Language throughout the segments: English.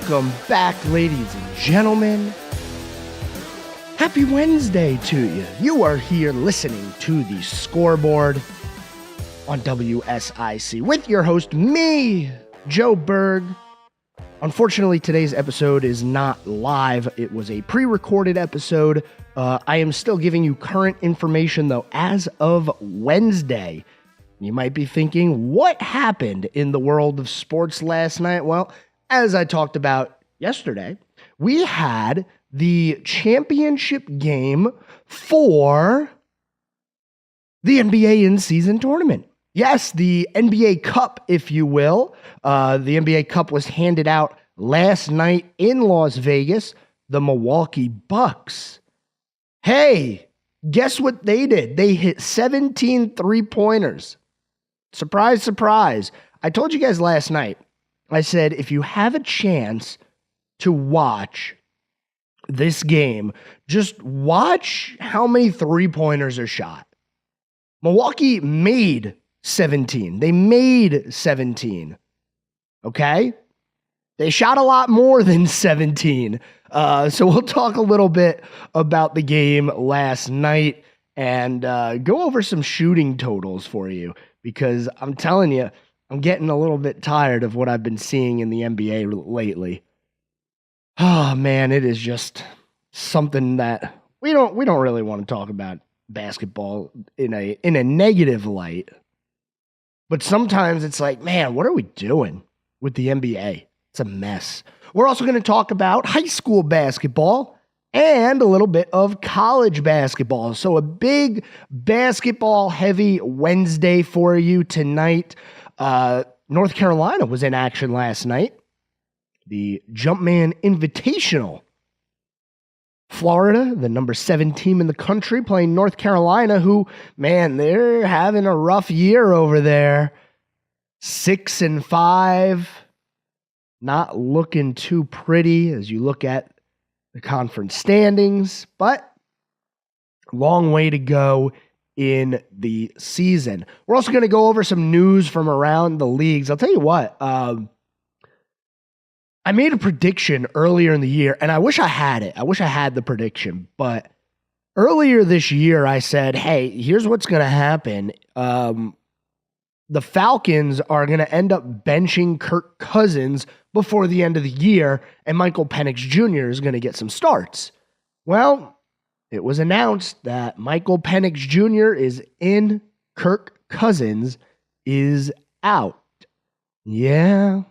Welcome back, ladies and gentlemen. Happy Wednesday to you. You are here listening to the Scoreboard on WSIC with your host, me, Joe Berg. Unfortunately, today's episode is not live. It was a pre-recorded episode. I am still giving you current information, though, as of Wednesday. You might be thinking, what happened in the world of sports last night? Well, as I talked about yesterday, we had the championship game for the NBA in-season tournament. Yes, the NBA Cup, if you will. The NBA Cup was handed out last night in Las Vegas. The Milwaukee Bucks. Hey, guess what they did? They hit 17 three-pointers. Surprise, surprise. I told you guys last night, I said, if you have a chance to watch this game, just watch how many three-pointers are shot. Milwaukee made 17. They made 17. Okay? They shot a lot more than 17. So we'll talk a little bit about the game last night and go over some shooting totals for you. Because I'm telling you, I'm getting a little bit tired of what I've been seeing in the NBA lately. Oh man, it is just something that we don't really want to talk about basketball in a negative light. But sometimes it's like, man, what are we doing with the NBA? It's a mess. We're also going to talk about high school basketball and a little bit of college basketball. So a big basketball-heavy Wednesday for you tonight. North Carolina was in action last night. The Jumpman Invitational. Florida, the number 7 team in the country, playing North Carolina, who, man, they're having a rough year over there. 6-5. Not looking too pretty as you look at the conference standings, but long way to go in the season. We're also going to go over some news from around the leagues. I'll tell you what, I made a prediction earlier in the year, and I wish I had it. I wish I had the prediction, but earlier this year I said, hey, here's what's going to happen. The Falcons are going to end up benching Kirk Cousins before the end of the year, and Michael Penix Jr. is going to get some starts. Well, it was announced that Michael Penix Jr. is in, Kirk Cousins is out. Yeah.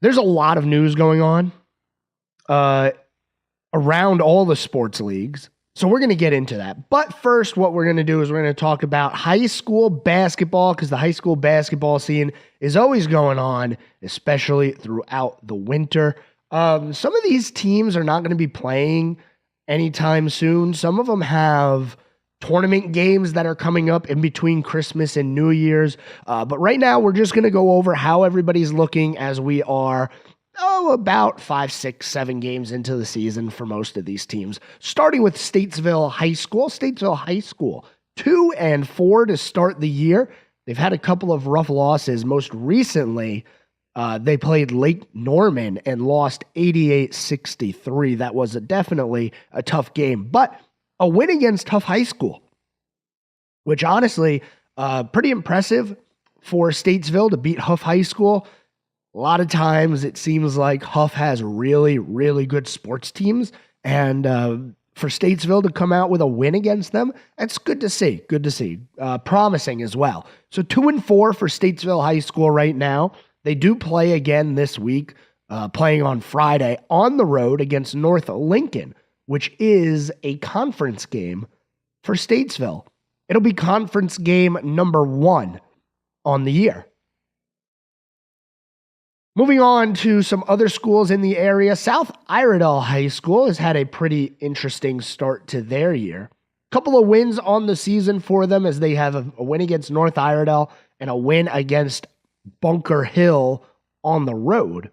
There's a lot of news going on around all the sports leagues. So we're going to get into that. But first, what we're going to do is we're going to talk about high school basketball, because the high school basketball scene is always going on, especially throughout the winter. Some of these teams are not going to be playing anytime soon. Some of them have tournament games that are coming up in between Christmas and New Year's. But right now, we're just going to go over how everybody's looking as we are about 5, 6, 7 games into the season for most of these teams. Starting with Statesville High School. Statesville High School, 2-4 to start the year. They've had a couple of rough losses. Most recently, they played Lake Norman and lost 88-63. That was definitely a tough game, but a win against Huff High School, which honestly, pretty impressive for Statesville to beat Huff High School. A lot of times it seems like Huff has really, really good sports teams, and for Statesville to come out with a win against them, that's good to see. Good to see. Promising as well. So 2-4 for Statesville High School right now. They do play again this week, playing on Friday on the road against North Lincoln, which is a conference game for Statesville. It'll be conference game number 1 on the year. Moving on to some other schools in the area, South Iredell High School has had a pretty interesting start to their year. A couple of wins on the season for them as they have a win against North Iredell and a win against Bunker Hill on the road.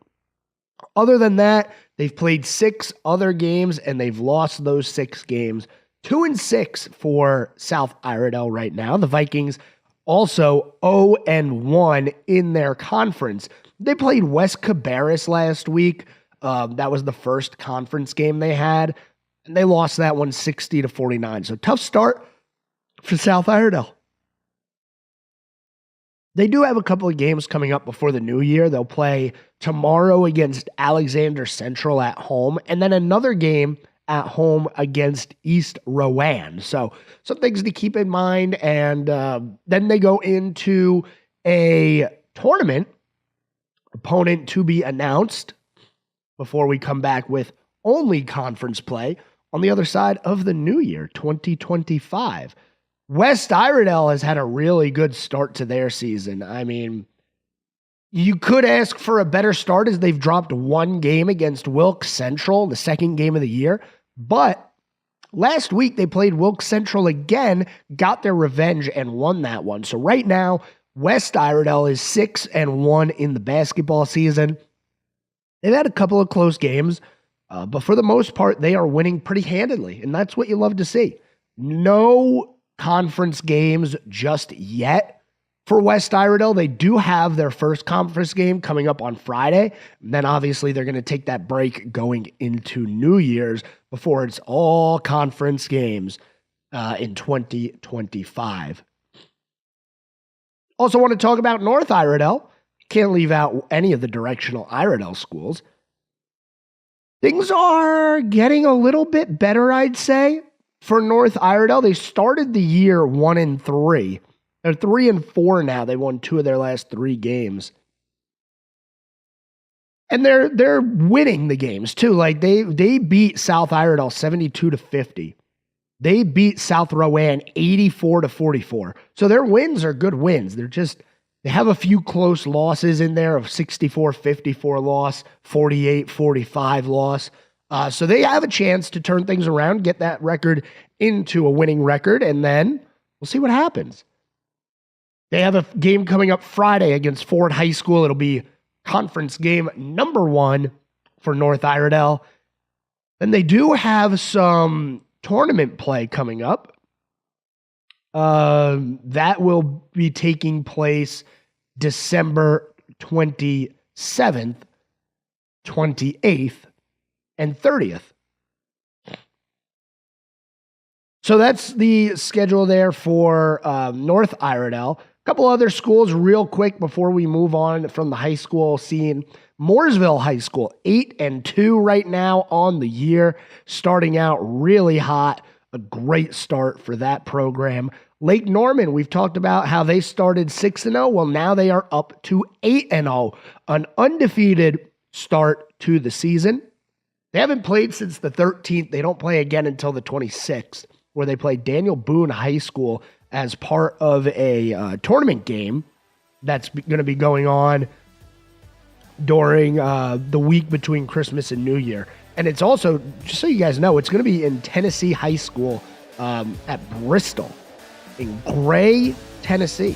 Other than that, they've played 6 other games and they've lost those 6 games. 2-6 for South Iredell right now. The Vikings also 0-1 in their conference. They played West Cabarrus last week. That was the first conference game they had, and they lost that one 60-49. So tough start for South Iredell. They do have a couple of games coming up before the new year. They'll play tomorrow against Alexander Central at home, and then another game at home against East Rowan. So some things to keep in mind. And then they go into a tournament opponent to be announced before we come back with only conference play on the other side of the new year, 2025. West Iredell has had a really good start to their season. I mean, you could ask for a better start as they've dropped one game against Wilkes Central, the second game of the year. But last week they played Wilkes Central again, got their revenge, and won that one. So right now, West Iredell is 6-1 in the basketball season. They've had a couple of close games, but for the most part, they are winning pretty handedly, and that's what you love to see. No conference games just yet for West Iredell. They do have their first conference game coming up on Friday. And then obviously they're going to take that break going into New Year's before it's all conference games in 2025. Also want to talk about North Iredell. Can't leave out any of the directional Iredell schools. Things are getting a little bit better, I'd say, for North Iredell. They started the year 1-3. They're 3-4 now. They won 2 of their last 3 games. And they're winning the games too. Like they beat South Iredell 72-50. They beat South Rowan 84-44. So their wins are good wins. They have a few close losses in there of 64-54 loss, 48-45 loss. So they have a chance to turn things around, get that record into a winning record, and then we'll see what happens. They have a game coming up Friday against Ford High School. It'll be conference game number 1 for North Iredell. Then they do have some tournament play coming up. That will be taking place December 27th, 28th, and 30th. So that's the schedule there for North Iredell. A couple other schools real quick before we move on from the high school scene. Mooresville High School, 8-2 right now on the year, starting out really hot. A great start for that program. Lake Norman, we've talked about how they started 6-0. Well, now they are up to 8-0, an undefeated start to the season. They haven't played since the 13th. They don't play again until the 26th, where they play Daniel Boone High School as part of a tournament game that's going to be going on during the week between Christmas and New Year. And it's also, just so you guys know, it's going to be in Tennessee High School at Bristol in Gray, Tennessee.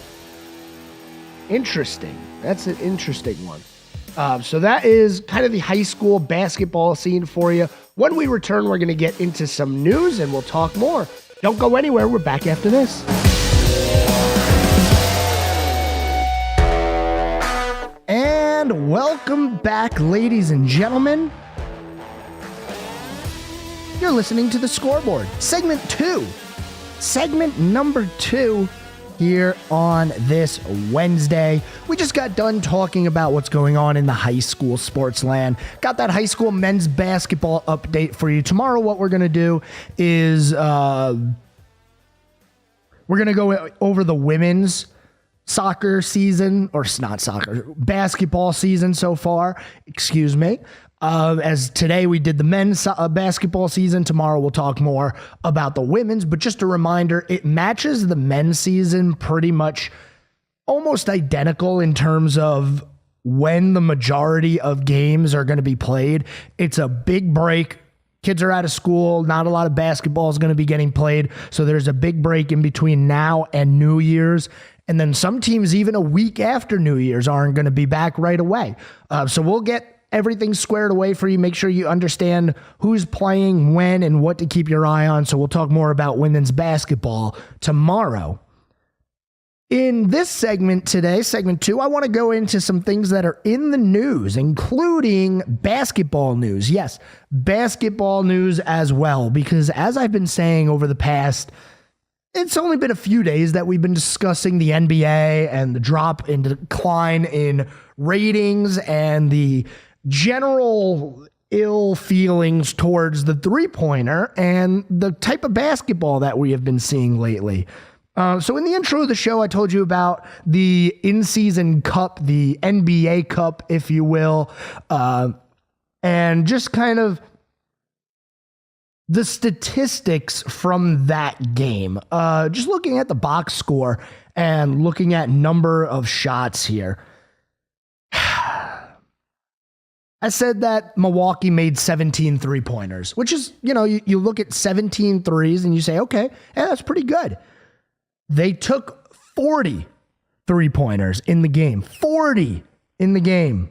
Interesting. That's an interesting one. So that is kind of the high school basketball scene for you. When we return, we're going to get into some news and we'll talk more. Don't go anywhere. We're back after this. And welcome back, ladies and gentlemen. You're listening to the Scoreboard, segment 2. Segment number 2 here on this Wednesday. We just got done talking about what's going on in the high school sports land. Got that high school men's basketball update for you. Tomorrow what we're going to do is we're going to go over the women's soccer season, or not soccer, basketball season so far, excuse me. As today we did the men's basketball season. Tomorrow we'll talk more about the women's, but just a reminder, it matches the men's season pretty much almost identical in terms of when the majority of games are going to be played. It's a big break. Kids are out of school. Not a lot of basketball is going to be getting played. So there's a big break in between now and New Year's. And then some teams, even a week after New Year's, aren't going to be back right away. So we'll get everything squared away for you. Make sure you understand who's playing when and what to keep your eye on. So we'll talk more about women's basketball tomorrow. In this segment today, segment 2, I want to go into some things that are in the news, including basketball news. Yes, basketball news as well, because as I've been saying over the past, it's only been a few days that we've been discussing the NBA and the drop and decline in ratings and the general ill feelings towards the three-pointer and the type of basketball that we have been seeing lately. So in the intro of the show, I told you about the in-season cup, the NBA Cup, if you will, and just kind of the statistics from that game. Just looking at the box score and looking at number of shots here. I said that Milwaukee made 17 three-pointers, which is, you look at 17 threes and you say, okay, yeah, that's pretty good. They took 40 three-pointers in the game. 40 in the game.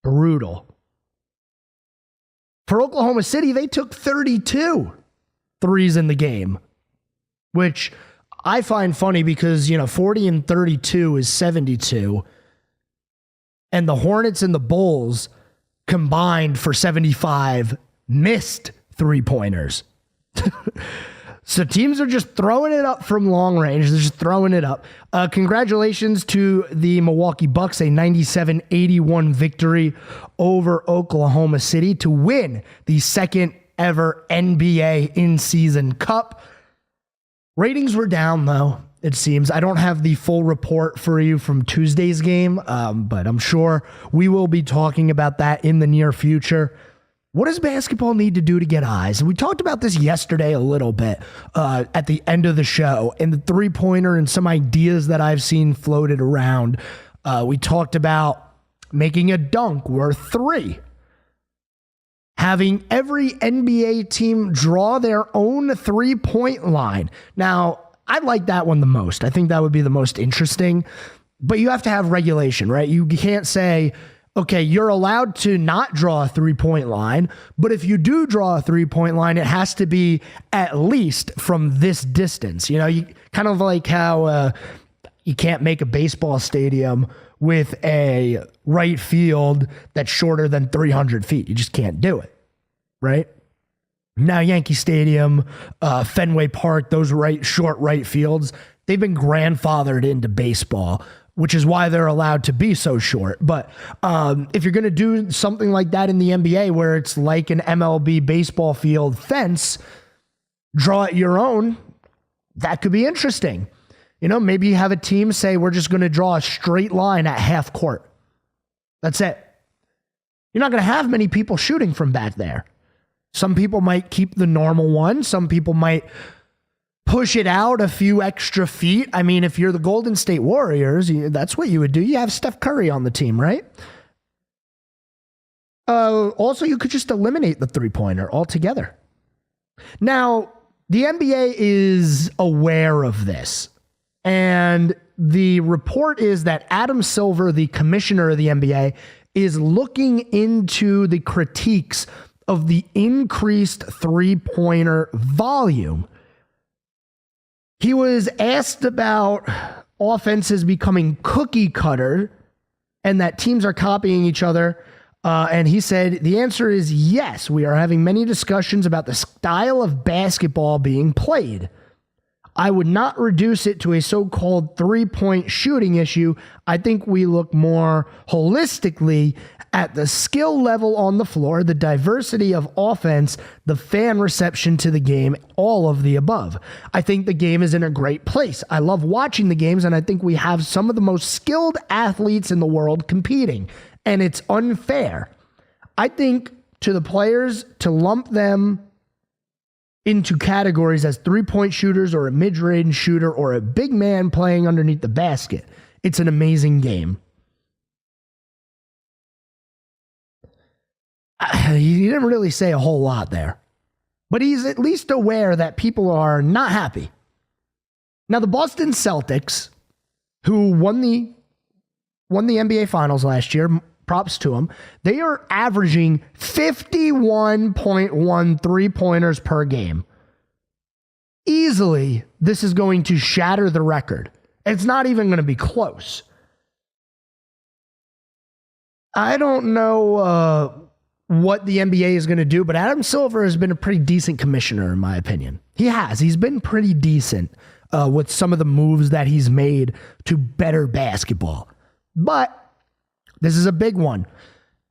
Brutal. For Oklahoma City, they took 32 threes in the game, which I find funny because, 40 and 32 is 72. And the Hornets and the Bulls combined for 75 missed three-pointers. So teams are just throwing it up from long range. They're just throwing it up. Congratulations to the Milwaukee Bucks, a 97-81 victory over Oklahoma City to win the second ever NBA in-season cup. Ratings were down, though, it seems. I don't have the full report for you from Tuesday's game, but I'm sure we will be talking about that in the near future. What does basketball need to do to get eyes? And we talked about this yesterday a little bit at the end of the show, and the three-pointer and some ideas that I've seen floated around. We talked about making a dunk worth 3. Having every NBA team draw their own three-point line. Now, I like that one the most. I think that would be the most interesting. But you have to have regulation, right? You can't say, okay, you're allowed to not draw a three-point line, but if you do draw a three-point line, it has to be at least from this distance. You kind of like how you can't make a baseball stadium with a right field that's shorter than 300 feet. You just can't do it, right? Now, Yankee Stadium, Fenway Park, those short right fields, they've been grandfathered into baseball, which is why they're allowed to be so short. But if you're going to do something like that in the NBA where it's like an MLB baseball field fence, draw it your own, that could be interesting. Maybe you have a team say, we're just going to draw a straight line at half court. That's it. You're not going to have many people shooting from back there. Some people might keep the normal one. Some people might push it out a few extra feet. I mean, if you're the Golden State Warriors, that's what you would do. You have Steph Curry on the team, right? Also, you could just eliminate the three-pointer altogether. Now, the NBA is aware of this. And the report is that Adam Silver, the commissioner of the NBA, is looking into the critiques of the increased three-pointer volume. He was asked about offenses becoming cookie cutter and that teams are copying each other. And he said, the answer is yes. We are having many discussions about the style of basketball being played. I would not reduce it to a so-called three-point shooting issue. I think we look more holistically at the skill level on the floor, the diversity of offense, the fan reception to the game, all of the above. I think the game is in a great place. I love watching the games, and I think we have some of the most skilled athletes in the world competing, and it's unfair. I think to the players to lump them into categories as three-point shooters or a mid-range shooter or a big man playing underneath the basket, it's an amazing game. He didn't really say a whole lot there, but he's at least aware that people are not happy. Now, the Boston Celtics, who won the NBA Finals last year, props to them, they are averaging 51.1 three-pointers per game. easily, this is going to shatter the record. It's not even going to be close. I don't know what the NBA is going to do, but Adam Silver has been a pretty decent commissioner, in my opinion. He has. He's been pretty decent with some of the moves that he's made to better basketball. But this is a big one.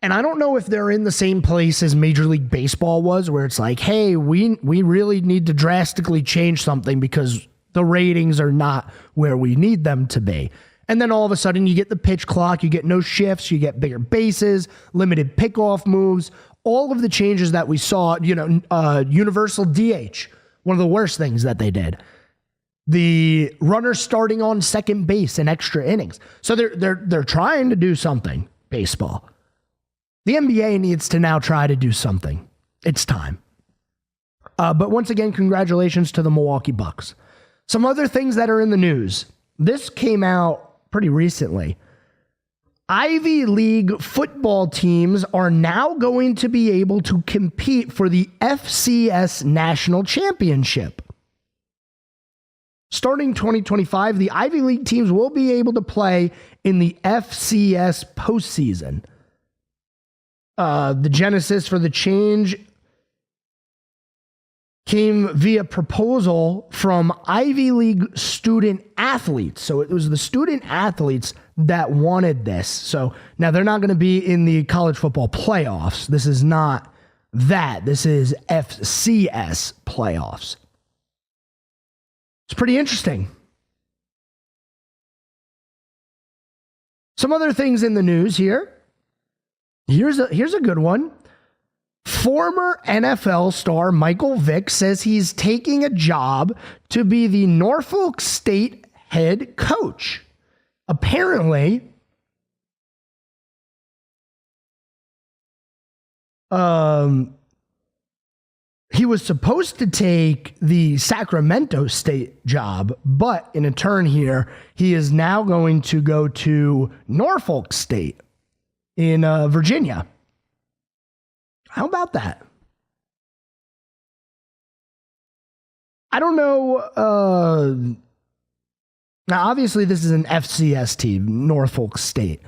And I don't know if they're in the same place as Major League Baseball was, where it's like, hey, we really need to drastically change something because the ratings are not where we need them to be. And then all of a sudden you get the pitch clock, you get no shifts, you get bigger bases, limited pickoff moves, all of the changes that we saw, universal DH, one of the worst things that they did. The runner starting on second base in extra innings. So they're trying to do something, baseball. The NBA needs to now try to do something. It's time. But once again, congratulations to the Milwaukee Bucks. Some other things that are in the news. This came out pretty recently. Ivy League football teams are now going to be able to compete for the FCS National Championship. Starting 2025, the Ivy League teams will be able to play in the FCS postseason. The genesis for the change came via proposal from Ivy League student athletes. So it was the student athletes that wanted this. So now they're not going to be in the college football playoffs. This is not that. This is FCS playoffs. It's pretty interesting. Some other things in the news here. Here's a good one. Former NFL star Michael Vick says he's taking a job to be the Norfolk State head coach. Apparently, he was supposed to take the Sacramento State job, but in a turn here, he is now going to go to Norfolk State in Virginia. How about that? I don't know. Now, obviously, this is an FCS team, Norfolk State.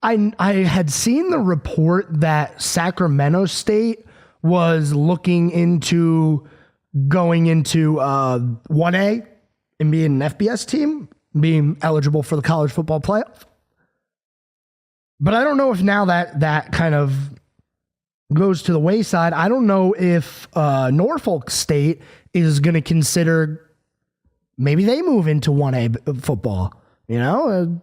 I had seen the report that Sacramento State was looking into going into 1A and being an FBS team, being eligible for the college football playoff. But I don't know if now that kind of goes to the wayside. I don't know if Norfolk State is going to consider maybe they move into 1A football. You know,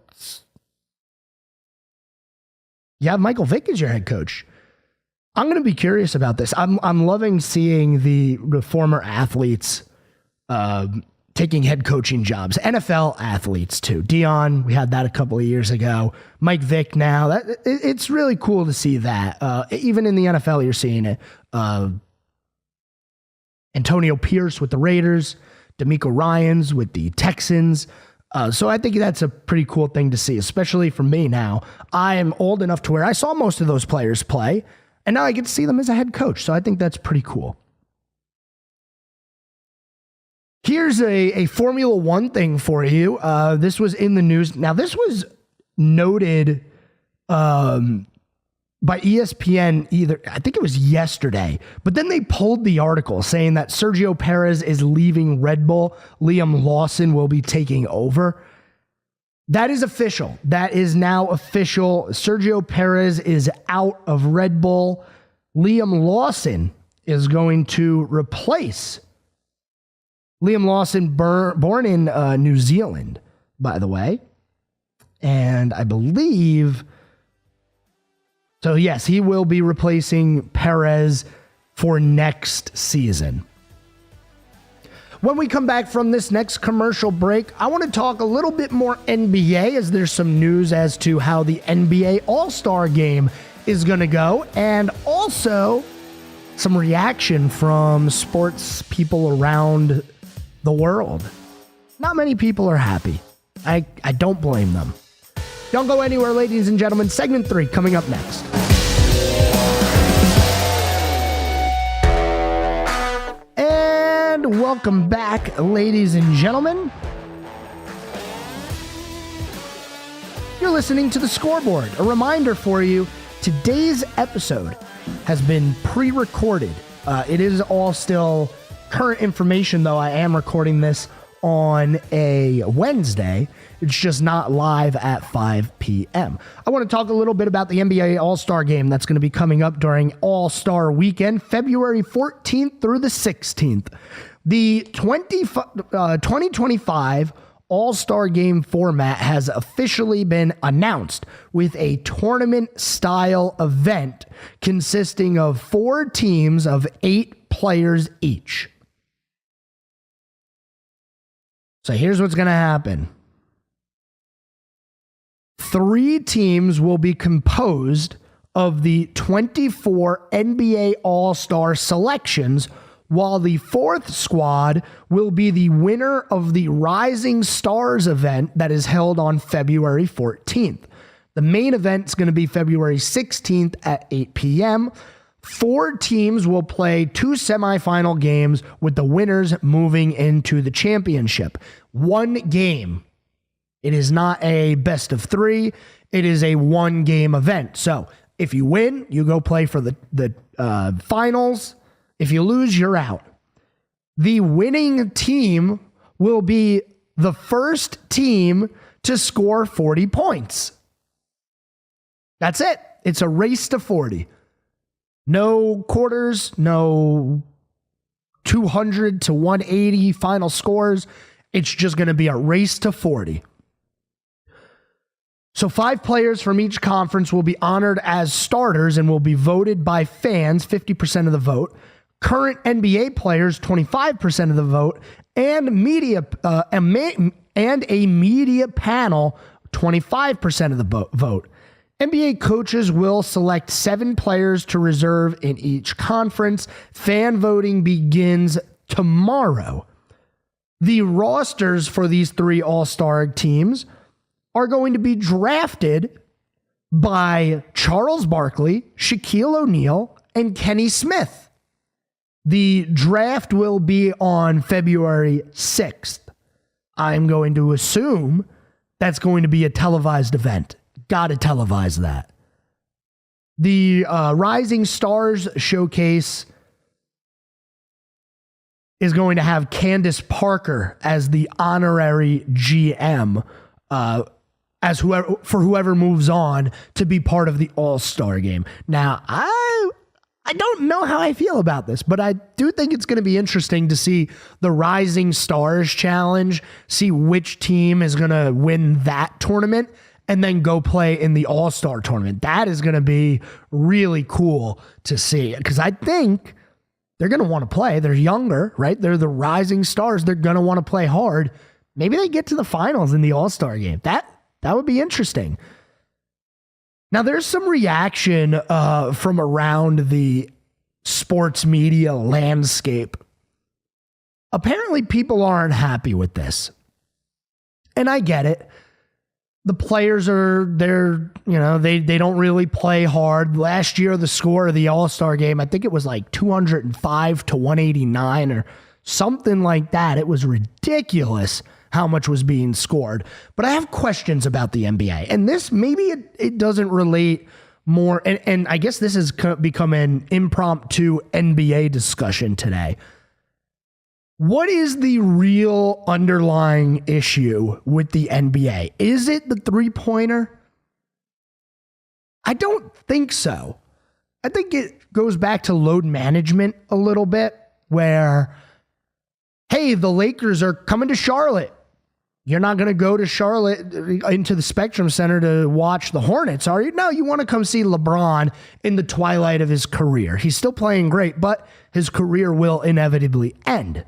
you have Michael Vick as your head coach. I'm going to be curious about this. I'm loving seeing the former athletes taking head coaching jobs. NFL athletes too. Dion, we had that a couple of years ago. Mike Vick now. It's really cool to see that. Even in the NFL, you're seeing it. Antonio Pierce with the Raiders. D'Amico Ryans with the Texans. So I think that's a pretty cool thing to see, especially for me now. I am old enough to where I saw most of those players play, and now I get to see them as a head coach. So I think that's pretty cool. Here's a Formula One thing for you. This was in the news. Now, this was noted by ESPN I think it was yesterday, but then they pulled the article saying that Sergio Perez is leaving Red Bull. Liam Lawson will be taking over. That is official. That is now official. Sergio Perez is out of Red Bull. Liam Lawson is going to replace Liam Lawson, born in New Zealand, by the way. And I believe, so yes, he will be replacing Perez for next season. When we come back from this next commercial break, I want to talk a little bit more NBA, as there's some news as to how the NBA All-Star Game is going to go, and also some reaction from sports people around the world. Not many people are happy. I don't blame them. Don't go anywhere, ladies and gentlemen. Segment 3 coming up next. And And welcome back, ladies and gentlemen. You're listening to the Scoreboard. A reminder for you, today's episode has been pre-recorded. It is all still current information, though. I am recording this on a Wednesday. It's just not live at 5 p.m. I want to talk a little bit about the NBA All-Star Game that's going to be coming up during All-Star Weekend, February 14th through the 16th. The 2025 All-Star Game format has officially been announced with a tournament-style event consisting of 4 teams of 8 players each. So here's what's going to happen. 3 teams will be composed of the 24 NBA All-Star selections, while the 4th squad will be the winner of the Rising Stars event that is held on February 14th. The main event is going to be February 16th at 8 p.m. 4 teams will play 2 semifinal games, with the winners moving into the championship. 1 game. It is not a best of 3. It is a 1-game event. So if you win, you go play for the finals. If you lose, you're out. The winning team will be the first team to score 40 points. That's it. It's a race to 40. No quarters, no 200 to 180 final scores. It's just going to be a race to 40. So 5 players from each conference will be honored as starters and will be voted by fans, 50% of the vote. Current NBA players, 25% of the vote, and a media panel, 25% of the vote. NBA coaches will select 7 players to reserve in each conference. Fan voting begins tomorrow. The rosters for these 3 All-Star teams are going to be drafted by Charles Barkley, Shaquille O'Neal, and Kenny Smith. The draft will be on February 6th. I'm going to assume that's going to be a televised event. Got to televise that. The Rising Stars Showcase is going to have Candace Parker as the honorary GM, as whoever moves on to be part of the All-Star Game. Now, I don't know how I feel about this, but I do think it's going to be interesting to see the Rising Stars Challenge, see which team is going to win that tournament, and then go play in the All-Star tournament. That is going to be really cool to see, because I think they're going to want to play. They're younger, right? They're the Rising Stars. They're going to want to play hard. Maybe they get to the finals in the All-Star Game. That would be interesting. Now, there's some reaction from around the sports media landscape. Apparently, people aren't happy with this. And I get it. The players they don't really play hard. Last year, the score of the All-Star Game, I think it was like 205 to 189 or something like that. It was ridiculous how much was being scored. But I have questions about the NBA. And this, maybe it doesn't relate more. And I guess this has become an impromptu NBA discussion today. What is the real underlying issue with the NBA? Is it the three-pointer? I don't think so. I think it goes back to load management a little bit, where, hey, the Lakers are coming to Charlotte. You're not going to go to Charlotte into the Spectrum Center to watch the Hornets, are you? No, you want to come see LeBron in the twilight of his career. He's still playing great, but his career will inevitably end.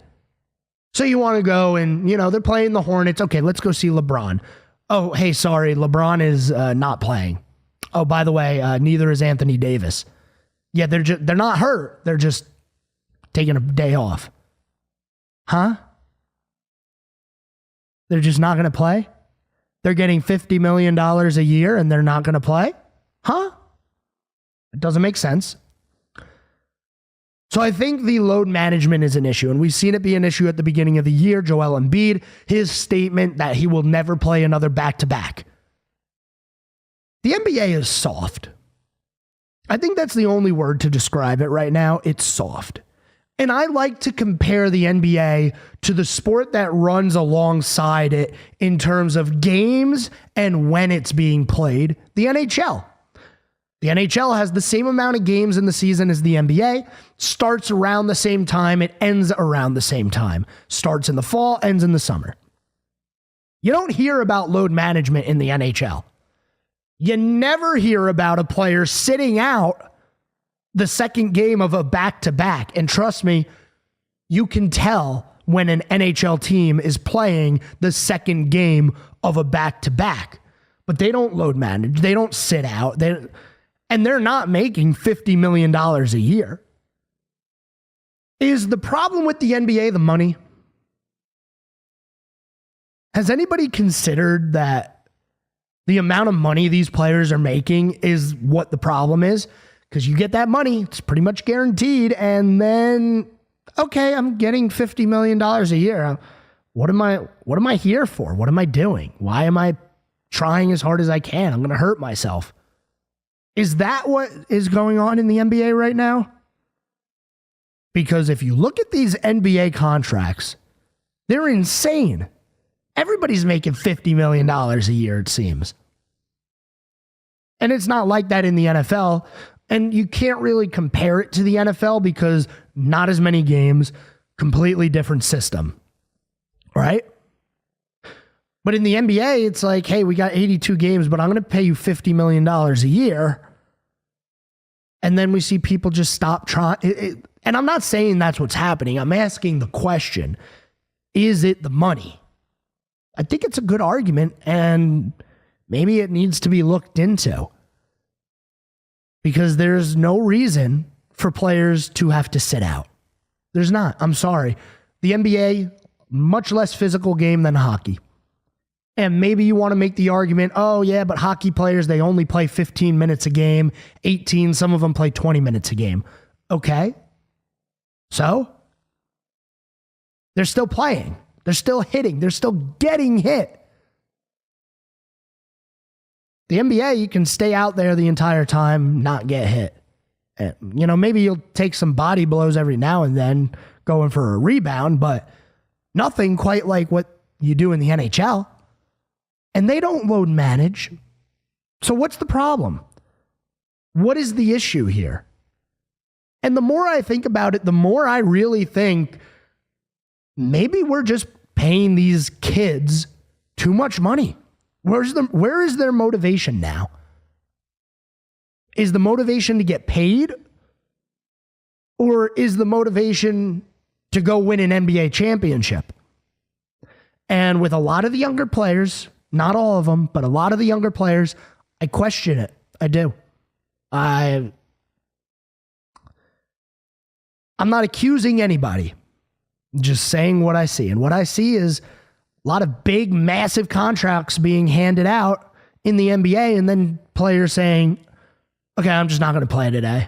So you want to go and, they're playing the Hornets. Okay, let's go see LeBron. Oh, hey, sorry, LeBron is not playing. Oh, by the way, neither is Anthony Davis. Yeah, they're not hurt. They're just taking a day off. Huh? They're just not going to play? They're getting $50 million a year and they're not going to play? Huh? It doesn't make sense. So I think the load management is an issue, and we've seen it be an issue at the beginning of the year. Joel Embiid, his statement that he will never play another back-to-back. The NBA is soft. I think that's the only word to describe it right now. It's soft. And I like to compare the NBA to the sport that runs alongside it in terms of games and when it's being played, the NHL. The NHL has the same amount of games in the season as the NBA, starts around the same time, it ends around the same time. Starts in the fall, ends in the summer. You don't hear about load management in the NHL. You never hear about a player sitting out the second game of a back-to-back. And trust me, you can tell when an NHL team is playing the second game of a back-to-back. But they don't load manage. They don't sit out. And they're not making $50 million a year. Is the problem with the NBA the money? Has anybody considered that the amount of money these players are making is what the problem is? Because you get that money, it's pretty much guaranteed, and then, okay, I'm getting $50 million a year. What am I here for? What am I doing? Why am I trying as hard as I can? I'm going to hurt myself. Is that what is going on in the NBA right now? Because if you look at these NBA contracts, they're insane. Everybody's making $50 million a year, it seems. And it's not like that in the NFL. And you can't really compare it to the NFL because not as many games, completely different system. Right? But in the NBA, it's like, hey, we got 82 games, but I'm going to pay you $50 million a year. And then we see people just stop trying. And I'm not saying that's what's happening. I'm asking the question, is it the money? I think it's a good argument, and maybe it needs to be looked into. Because there's no reason for players to have to sit out. There's not. I'm sorry. The NBA, much less physical game than hockey. And maybe you want to make the argument, oh yeah, but hockey players, they only play 15 minutes a game, 18, some of them play 20 minutes a game. Okay. So? They're still playing. They're still hitting. They're still getting hit. The NBA, you can stay out there the entire time, not get hit. And, maybe you'll take some body blows every now and then going for a rebound, but nothing quite like what you do in the NHL. And they don't load manage. So what's the problem? What is the issue here? And the more I think about it, the more I really think maybe we're just paying these kids too much money. Where is their motivation now? Is the motivation to get paid? Or is the motivation to go win an NBA championship? And with a lot of the younger players, not all of them, but a lot of the younger players, I question it. I do. I'm not accusing anybody. I'm just saying what I see. And what I see is a lot of big, massive contracts being handed out in the NBA, and then players saying, okay, I'm just not going to play today.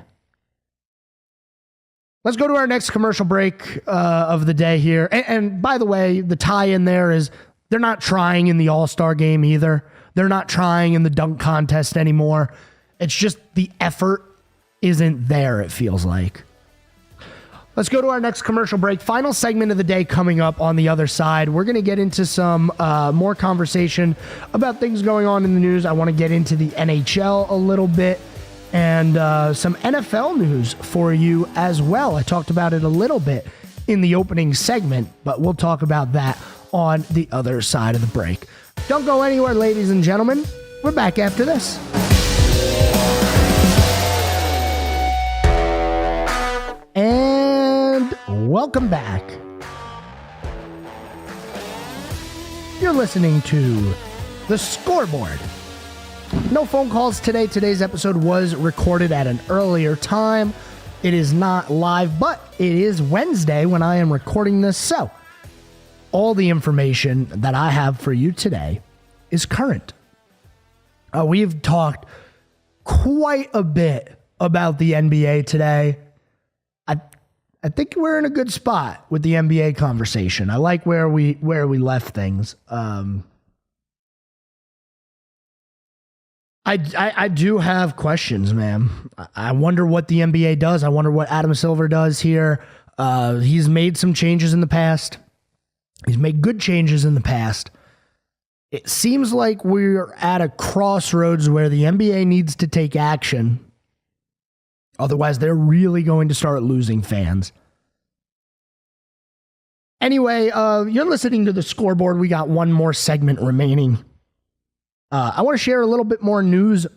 Let's go to our next commercial break of the day here. And by the way, the tie-in there is they're not trying in the All-Star game either. They're not trying in the dunk contest anymore. It's just the effort isn't there, it feels like. Let's go to our next commercial break. Final segment of the day coming up on the other side. We're going to get into some more conversation about things going on in the news. I want to get into the NHL a little bit and some NFL news for you as well. I talked about it a little bit in the opening segment, but we'll talk about that on the other side of the break. Don't go anywhere, ladies and gentlemen. We're back after this. And welcome back. You're listening to The Scoreboard. No phone calls today. Today's episode was recorded at an earlier time. It is not live, but it is Wednesday when I am recording this. So all the information that I have for you today is current. We've talked quite a bit about the NBA today. I think we're in a good spot with the NBA conversation. I like where we left things. I do have questions, man. I wonder what the NBA does. I wonder what Adam Silver does here. He's made some changes in the past. He's made good changes in the past. It seems like we're at a crossroads where the NBA needs to take action. Otherwise, they're really going to start losing fans. Anyway, you're listening to The Scoreboard. We got one more segment remaining. I want to share a little bit more news,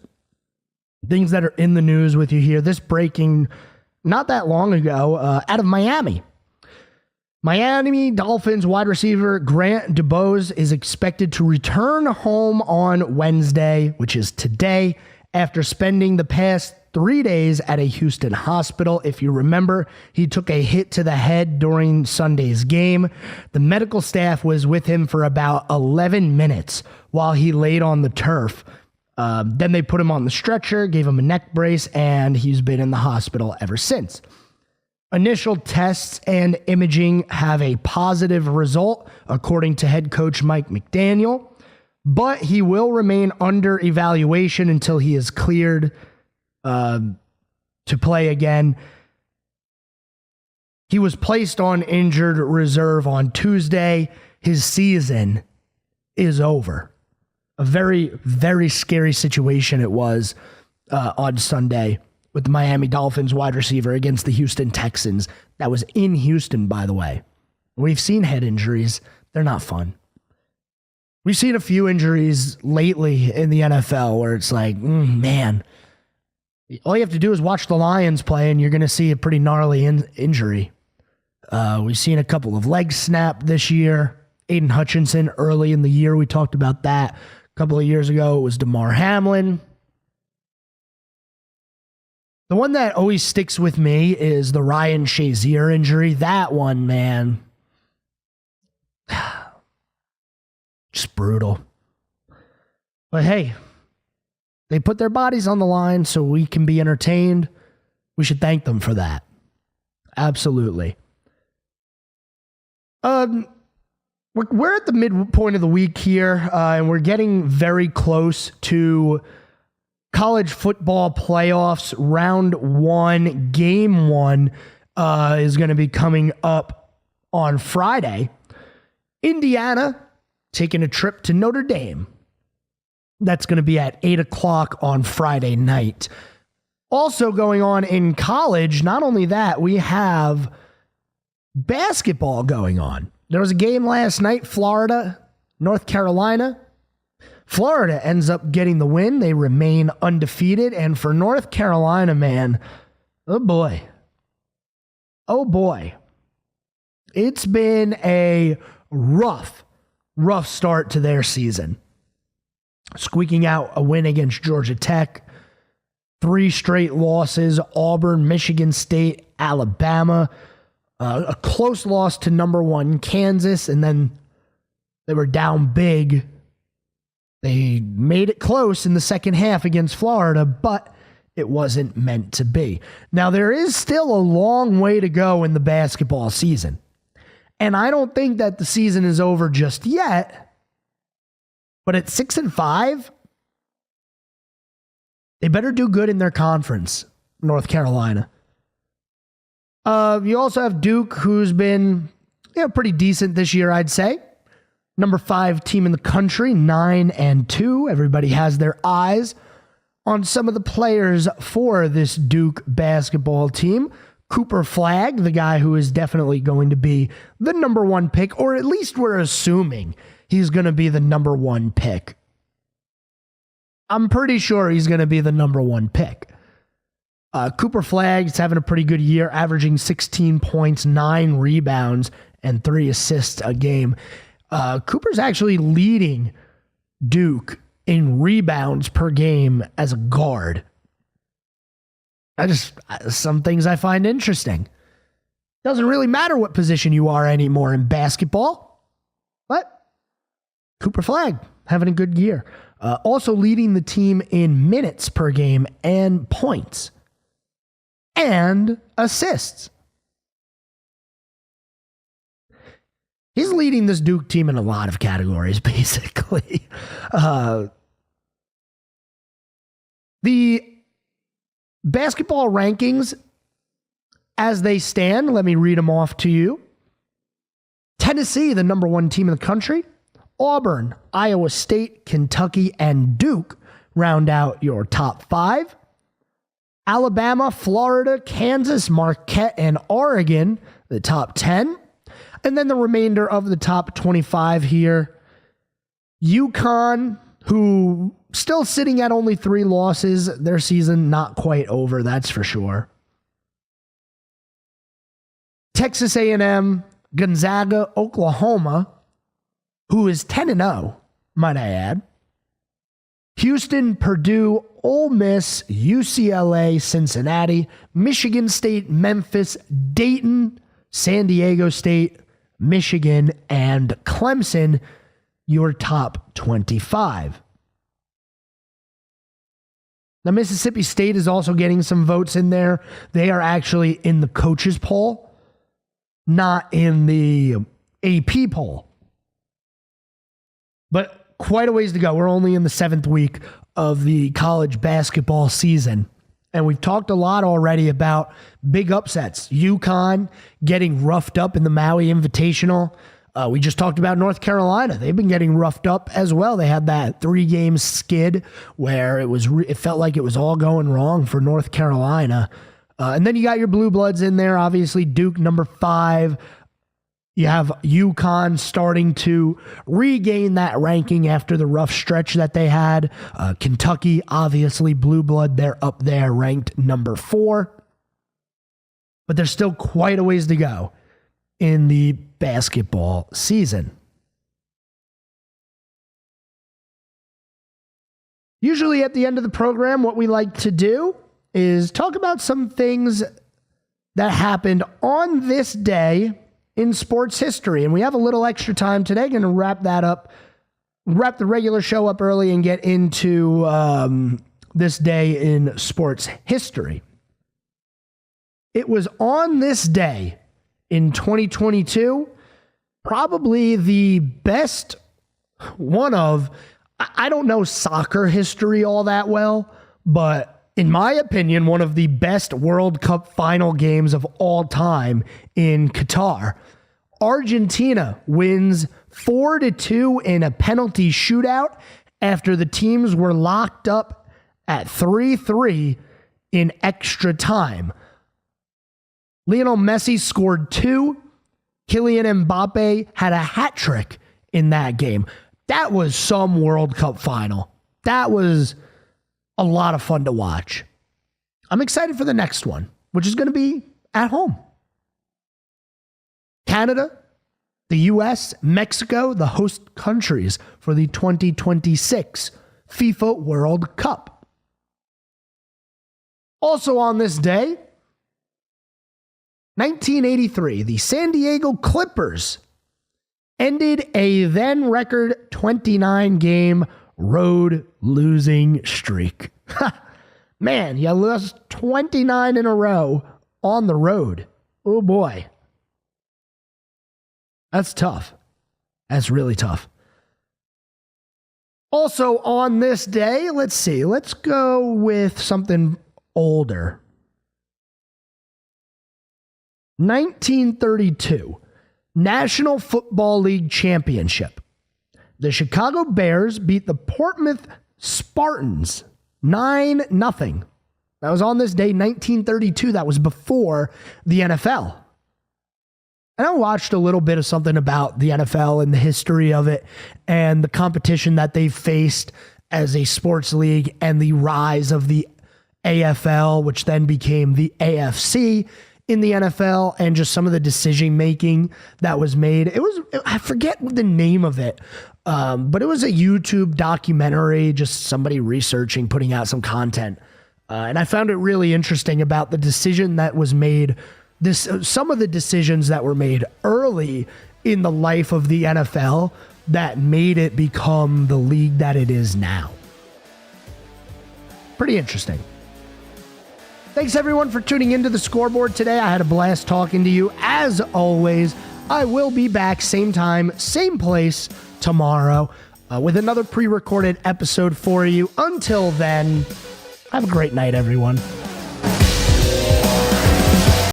things that are in the news with you here. This breaking not that long ago out of Miami. Miami Dolphins wide receiver Grant DuBose is expected to return home on Wednesday, which is today, after spending the past 3 days at a Houston hospital. If you remember, he took a hit to the head during Sunday's game. The medical staff was with him for about 11 minutes while he laid on the turf. Then they put him on the stretcher, gave him a neck brace, and he's been in the hospital ever since. Initial tests and imaging have a positive result, according to head coach Mike McDaniel, but he will remain under evaluation until he is cleared to play again. He was placed on injured reserve on Tuesday. His season is over. A very, very scary situation it was on Sunday with the Miami Dolphins wide receiver against the Houston Texans. That was in Houston, by the way. We've seen head injuries. They're not fun. We've seen a few injuries lately in the NFL where it's like, man, all you have to do is watch the Lions play and you're going to see a pretty gnarly injury. We've seen a couple of legs snap this year. Aiden Hutchinson early in the year, we talked about that. A couple of years ago, it was Damar Hamlin. The one that always sticks with me is the Ryan Shazier injury. That one, man, just brutal. But hey, they put their bodies on the line so we can be entertained. We should thank them for that. Absolutely. We're at the midpoint of the week here, and we're getting very close to college football playoffs. Round 1, game 1 is going to be coming up on Friday. Indiana taking a trip to Notre Dame. That's going to be at 8 o'clock on Friday night. Also going on in college, not only that, we have basketball going on. There was a game last night, Florida, North Carolina. Florida ends up getting the win. They remain undefeated. And for North Carolina, man, oh boy. Oh boy. It's been a rough start to their season. Squeaking out a win against Georgia Tech. 3 straight losses, Auburn, Michigan State, Alabama. A close loss to number 1 Kansas, and then they were down big. They made it close in the second half against Florida, but it wasn't meant to be. Now, there is still a long way to go in the basketball season, and I don't think that the season is over just yet, but at 6-5, they better do good in their conference, North Carolina. You also have Duke, who's been pretty decent this year, I'd say. Number 5 team in the country, 9-2. Everybody has their eyes on some of the players for this Duke basketball team. Cooper Flagg, the guy who is definitely going to be the number 1 pick, or at least we're assuming he's going to be the number 1 pick. I'm pretty sure he's going to be the number 1 pick. Cooper Flagg is having a pretty good year, averaging 16 points, 9 rebounds, and 3 assists a game. Cooper's actually leading Duke in rebounds per game as a guard. Some things I find interesting. Doesn't really matter what position you are anymore in basketball, but Cooper Flagg having a good year. Also leading the team in minutes per game and points and assists. He's leading this Duke team in a lot of categories, basically. The basketball rankings as they stand, let me read them off to you. Tennessee, the number 1 team in the country. Auburn, Iowa State, Kentucky, and Duke round out your top 5. Alabama, Florida, Kansas, Marquette, and Oregon, the top 10. And then the remainder of the top 25 here. UConn, who still sitting at only 3 losses. Their season not quite over, that's for sure. Texas A&M, Gonzaga, Oklahoma, who is 10-0, might I add. Houston, Purdue, Ole Miss, UCLA, Cincinnati, Michigan State, Memphis, Dayton, San Diego State, Michigan, and Clemson, your top 25. Now, Mississippi State is also getting some votes in there. They are actually in the coaches poll, not in the AP poll. But quite a ways to go. We're only in the 7th week of the college basketball season. And we've talked a lot already about big upsets. UConn getting roughed up in the Maui Invitational. We just talked about North Carolina. They've been getting roughed up as well. They had that 3-game skid where it felt like it was all going wrong for North Carolina. And then you got your Blue Bloods in there. Obviously, Duke, number 5. You have UConn starting to regain that ranking after the rough stretch that they had. Kentucky, obviously, Blue Blood, they're up there, ranked number 4. But there's still quite a ways to go in the basketball season. Usually at the end of the program, what we like to do is talk about some things that happened on this day in sports history. And we have a little extra time today. Going to wrap the regular show up early and get into this day in sports history. It was on this day in 2022, probably the best one of, I don't know soccer history all that well, but in my opinion, one of the best World Cup final games of all time in Qatar. Argentina wins 4-2 in a penalty shootout after the teams were locked up at 3-3 in extra time. Lionel Messi scored 2. Kylian Mbappe had a hat trick in that game. That was some World Cup final. That was a lot of fun to watch. I'm excited for the next one, which is going to be at home. Canada, the U.S., Mexico, the host countries for the 2026 FIFA World Cup. Also on this day, 1983, the San Diego Clippers ended a then record 29-game road losing streak. Man, you lost 29 in a row on the road. Oh boy. That's tough. That's really tough. Also on this day, let's see. Let's go with something older. 1932, National Football League Championship. The Chicago Bears beat the Portsmouth Spartans 9-0. That was on this day, 1932. That was before the NFL. And I watched a little bit of something about the NFL and the history of it and the competition that they faced as a sports league and the rise of the AFL, which then became the AFC in the NFL, and just some of the decision making that was made. I forget the name of it, but it was a YouTube documentary, just somebody researching, putting out some content. And I found it really interesting about the decision that was made, some of the decisions that were made early in the life of the NFL that made it become the league that it is now. Pretty interesting. Thanks everyone for tuning into the Scoreboard today. I had a blast talking to you. As always, I will be back same time, same place tomorrow with another pre-recorded episode for you. Until then, have a great night, everyone.